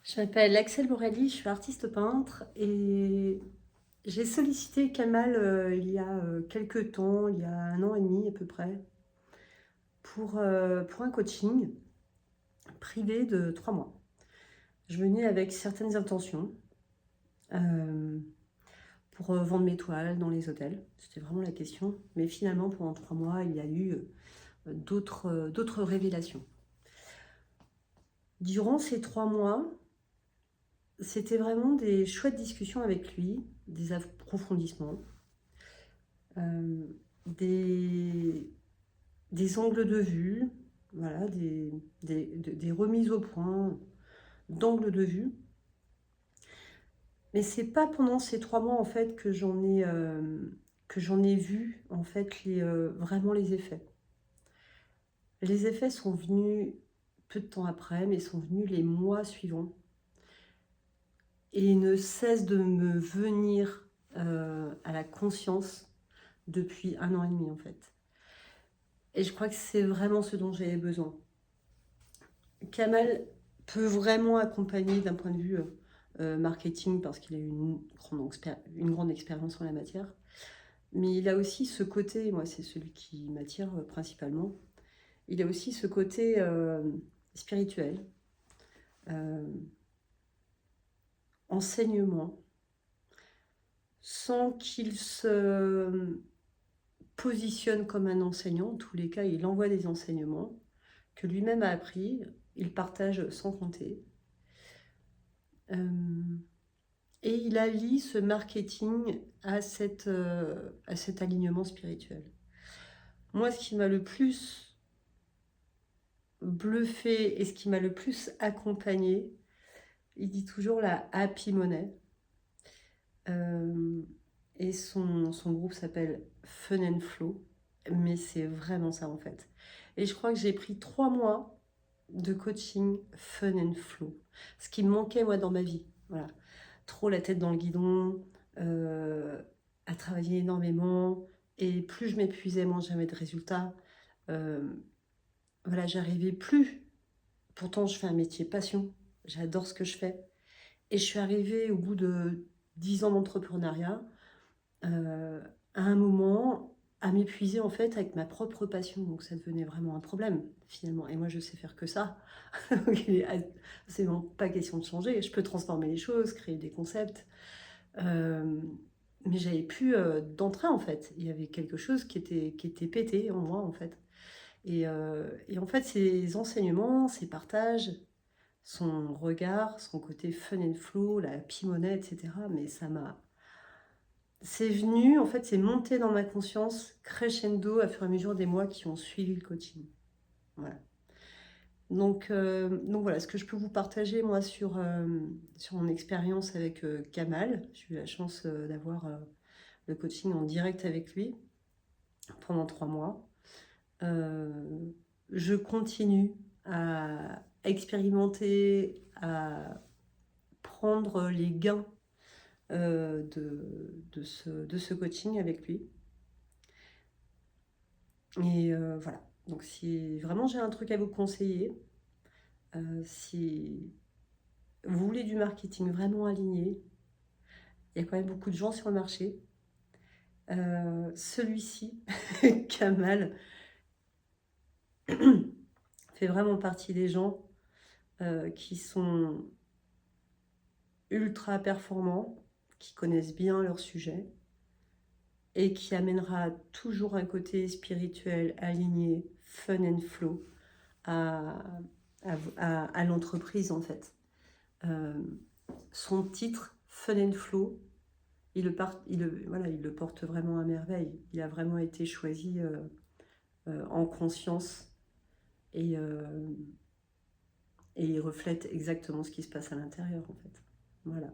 Je m'appelle Axel Borelli, je suis artiste peintre et j'ai sollicité Kamal il y a quelques temps, il y a 1 an et demi à peu près, pour un coaching privé de 3 mois. Je venais avec certaines intentions euh, pour vendre mes toiles dans les hôtels, c'était vraiment la question. Mais finalement, pendant 3 mois, il y a eu d'autres révélations. Durant ces 3 mois, c'était vraiment des chouettes discussions avec lui, des approfondissements. euh, des, des angles de vue, voilà, des remises au point d'angles de vue. Mais c'est pas pendant ces 3 mois en fait que j'en ai vu en fait vraiment les effets. Les effets sont venus peu de temps après, mais sont venus les mois suivants et ne cessent de me venir à la conscience depuis 1 an et demi en fait. Et je crois que c'est vraiment ce dont j'avais besoin. Kamal peut vraiment accompagner d'un point de vue marketing parce qu'il a une grande expérience en la matière. Mais il a aussi ce côté, moi c'est celui qui m'attire principalement, il a aussi ce côté spirituel, euh, enseignement, sans qu'il se positionne comme un enseignant. En tous les cas, il envoie des enseignements que lui-même a appris, il partage sans compter. Euh, Et il allie ce marketing à cet alignement spirituel. Moi, ce qui m'a le plus bluffé et ce qui m'a le plus accompagné, il dit toujours la happy money. Euh, et son groupe s'appelle Fun and Flow. Mais c'est vraiment ça en fait. Et je crois que j'ai pris 3 mois de coaching Fun and Flow. Ce qui me manquait moi dans ma vie. Voilà. Trop la tête dans le guidon, euh, à travailler énormément, et plus je m'épuisais, moins j'avais de résultats. Euh, voilà, j'arrivais plus. Pourtant, je fais un métier passion, j'adore ce que je fais. Et je suis arrivée au bout de 10 ans d'entrepreneuriat, euh, à un moment, à m'épuiser en fait avec ma propre passion. Donc ça devenait vraiment un problème finalement. Et moi, je sais faire que ça. Donc il est absolument pas question de changer. Je peux transformer les choses, créer des concepts. Euh, mais j'avais plus d'entrain en fait. Il y avait quelque chose qui était pété en moi en fait. Et en fait, ces enseignements, ces partages, son regard, son côté fun and flow, la pimonette, etc. Mais ça m'a. C'est venu, en fait, c'est monté dans ma conscience crescendo à fur et à mesure des mois qui ont suivi le coaching. Voilà. Donc voilà, ce que je peux vous partager moi sur mon expérience avec Kamal. J'ai eu la chance d'avoir le coaching en direct avec lui pendant 3 mois. Euh, je continue à expérimenter, à prendre les gains de ce coaching avec lui. Et voilà. Donc si vraiment j'ai un truc à vous conseiller, si vous voulez du marketing vraiment aligné, il y a quand même beaucoup de gens sur le marché. Celui-ci, Kamal, fait vraiment partie des gens qui sont ultra performants, qui connaissent bien leur sujet et qui amènera toujours un côté spirituel, aligné, fun and flow à, à l'entreprise en fait. Euh, Son titre, Fun and Flow, voilà, il le porte vraiment à merveille. Il a vraiment été choisi en conscience et, euh, et il reflète exactement ce qui se passe à l'intérieur en fait. Voilà.